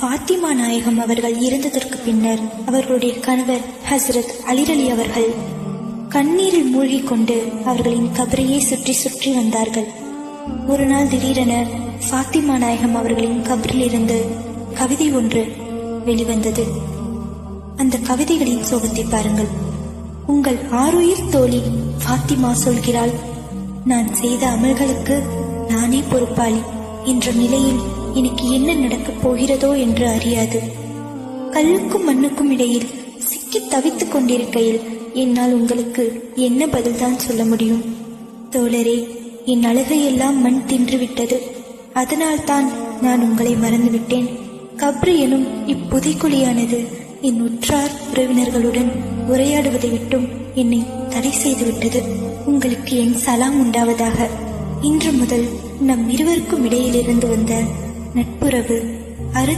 ஃபாத்திமா நாயகம் அவர்கள் இறந்ததற்கு பின்னர் அவர்களுடைய கணவர் ஹசரத் அலிரலி அவர்கள் கண்ணீரில் மூழ்கிக் கொண்டு அவர்களின் கபரையே சுற்றி சுற்றி வந்தார்கள். ஒரு நாள் திடீரென ஃபாத்திமா நாயகம் அவர்களின் கபரிலிருந்து கவிதை ஒன்று வெளிவந்தது. அந்த கவிதைகளின் சோகத்தை பாருங்கள். உங்கள் ஆருயிர் தோழி ஃபாத்திமா சொல்கிறாள், நான் செய்த அமல்களுக்கு நானே பொறுப்பாளி என்ற நிலையில் எனக்கு என்ன நடக்கப் போகிறதோ என்று அறியாது. கல்லுக்கும் மண்ணுக்கும் இடையில் சிக்கி தவித்துக் கொண்டிருக்கையில் என்னால் உங்களுக்கு என்ன பதில்தான் சொல்ல முடியும்? தோழரே, என் அழுகையெல்லாம் மண் தின்றுவிட்டது. அதனால்தான் நான் உங்களை மறந்துவிட்டேன். கப்ரு எனும் இப்புதைக்குழியானது என் உற்றார் உறவினர்களுடன் உரையாடுவதை விட்டும் என்னை தடை செய்துவிட்டது. உங்களுக்கு என் சலாம் உண்டாவதாக. இன்று முதல் நம் இருவருக்கும் இடையிலிருந்து வந்த நட்புறவு